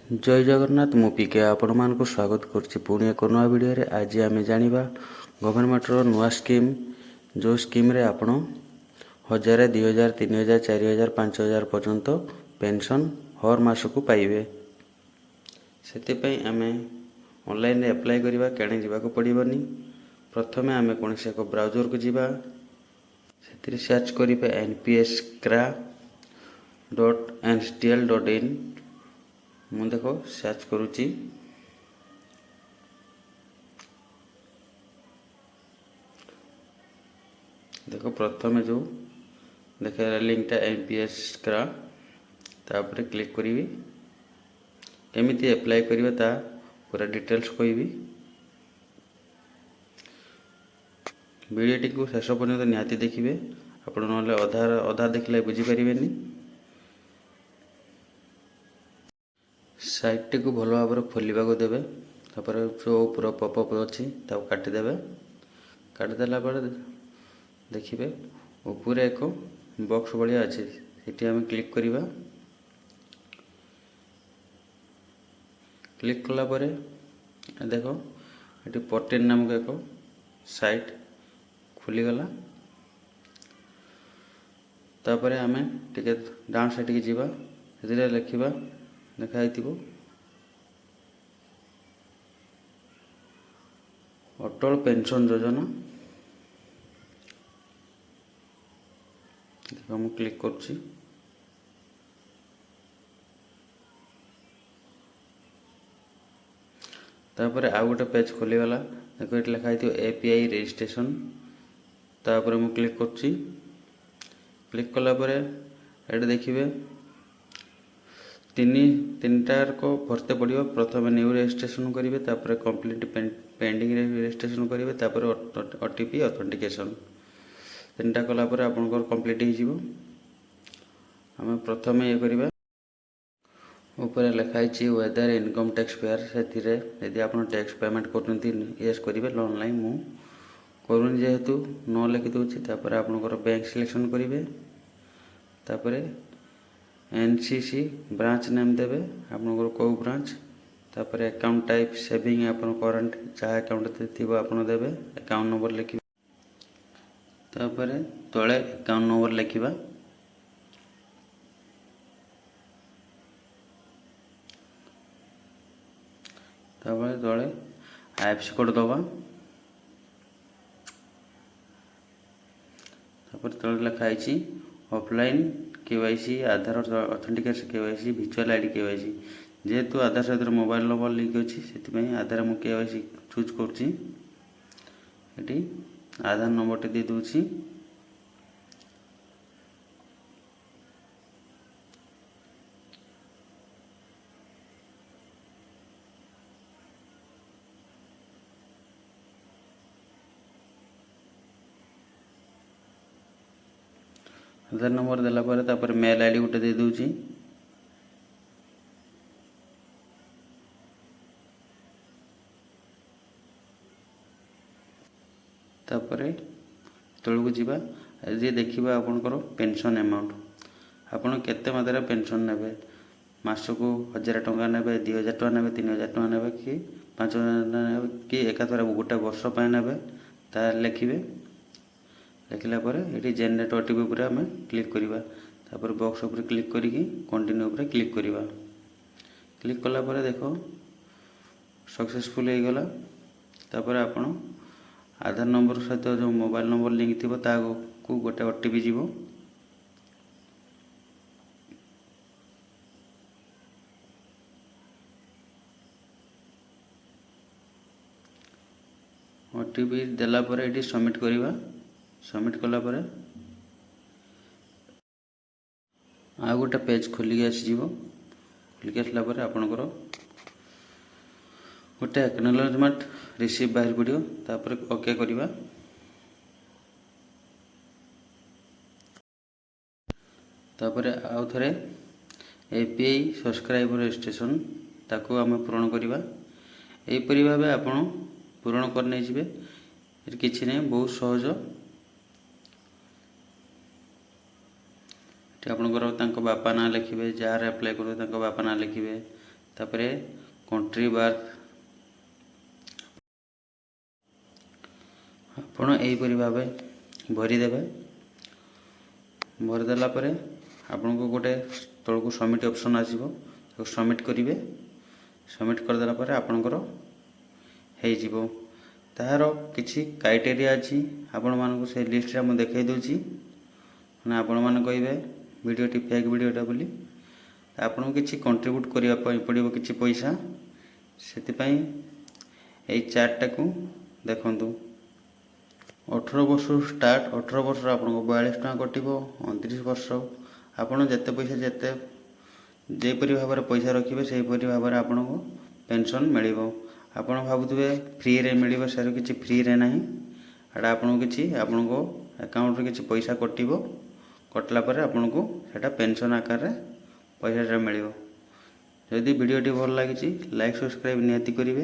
जय जगन्नाथ मु पिके आपण मानक स्वागत करछि पुणी एक नया वीडियो रे। आज आम जानिबा गवर्नमेंट रो नुआ स्कीम जो स्कीम रे आपण 1000 2000 3000 4000 5000 पर्यंत पेंशन हर मास को पाइबे। सेते पई आमे ऑनलाइन रे अप्लाई करबा केणे जिबा को पड़िबनी। प्रथमे आमे कोनसे को ब्राउजर को जिबा सेतिर सर्च करिबे npskra.nctl.in। मु देखो सर्च करुच्ची देखो प्रथम जो देखा लिंकटा npskra तापर क्लिक करी केमिति अप्लाई करिवे ता पूरा डिटेल्स कहबी। वीडियोटी को शेष पर्यंत निहाती देखिए आपण नले अधा देखले बुझी परिबेनी। साइट को भल भाव खोलने को देवे तापर जो पूरा पॉपअप अच्छी काटिदेवे। काटिदेला देखिए ऊपर एक बॉक्स भाया अच्छे सेठी आम क्लिक करवा। क्लिक कला परे देखो ये पर्टेन नामक एक साइट खुलीगला। तापर आम टे डाउन साइड की जीवा से लिखा देखाई अटल पेंशन योजना। देखो मु क्लिक करुच्ची तापर आउ गोटे पेज खोलीगला। देखो ये लिखाई एपीआई रजिस्ट्रेशन तापर मु क्लिक करुच्ची। क्लिक कला परे ये देखिए तीन टार को भरते पड़ो। प्रथम न्यू रजिस्ट्रेशन करेंगे तापर कंप्लीट पेंडिंग रजिस्ट्रेशन करेंगे तापर ओटीपी ऑथेंटिकेशन तीनटा कला पर आपनकर कंप्लीट हो। आम प्रथम ये करवा ऊपर लिखाई वेदर इनकम टैक्स पेयर से यदि आप टैक्स पेमेंट करते यस करेंगे ऑनलाइन मु करूँ जेहेतु न लिखि दूसरी। तापर आपनकर बैंक सिलेक्शन करेंगे तापर एनसीसी ब्रांच नेम देवे आपनकर को ब्रांच तापर अकाउंट टाइप सेविंग आपन करंट जहाँ अकाउंट थी आपन देवे अकाउंट नंबर लिखा तापर तले अकाउंट नंबर लिखा तापर तले आईएफएससी कोड दबा तापर तले लिखाई offline KYC Aadhaar authentication KYC virtual ID KYC जेहेतु आधार सहित मोबाइल नंबर लिंक अच्छी से आधार मु केवाईसी चूज करुँची। आधार नंबर दे दूची आधार नंबर देला पर तापर मेल आईडी गोटे दे दूची। तापर तलू को जीवा ये देखा आपनकर पेंशन अमाउंट आपन केते मात्रा पेंशन नेबे मास को 1000 टंका नेबे 2000 टंका नेबे 3000 टंका नेबे कि 5000 नेबे कि एकाथरे गोटे वर्ष पर नेबे ता लिखिबे। लिखला पर ये जेनेरेट ओटीपी पर आम क्लिक करवा तापर बॉक्स उपर क्लिक करी कंटिन्यू उपर क्लिक करवा। क्लिक कला पर देखो सक्सेसफुल हो गला। तापर आपण आधार नंबर सहित जो मोबाइल नंबर लिंक थी को गोटे ओटीपी जीवो ओटीपी देला पर ये सबमिट करवा। सबमिट कला पर आ गोटे पेज खोलिक आसीଯିव। खोलिक आसला पर आपनकर गोटे एक्नॉलेजमेंट रिसीव बाहर पड़ो तापर ओके करवा। तापर आउ थे एपीआई सब्सक्राइबर रजिस्ट्रेशन ताकू आम पूरण करवा। यहीपरी भाव आपड़ पूरण करने जी किसी नहीं बहुत सहज। आपणकर बापा ना लिखे जार आप्लाय करेंगे बापा ना लिखे तापरे कंट्री बार आपण यहीपरि भाव भरीदेवे। भरीदेला आपन को गोटे तल को सबमिट ऑप्शन आसो सबमिट करेंगे। सबमिट करदेला आपणकर हो तार किसी क्राइटेरिया अच्छी आपण मानक से लिस्ट में देखई दूची ना आपण मैंने कहे वीडियोटी फेक वीडियोटा बोली आपन को किसी कंट्रीब्यूट करने पड़ो किसी पैसा से यही चार्टा को देखु 18 वर्ष स्टार्ट 18 वर्ष आपन को 42 टका कटो 29 वर्ष आपड़ जिते पैसा जिते जेपरी भाव में पैसा रखिए से भाव में आपन को पेंशन मिल आपड़ भावुए फ्री रे मिल सर किसी फ्री रे ना एटा आपन किसी आपन को अकाउंट किसी पैसा कटो कटला आपन को सेटा पेंशन आकार पैसा मिल। जदि वीडियोटी भल लगी लाइक सब्सक्राइब निहाती करेंगे।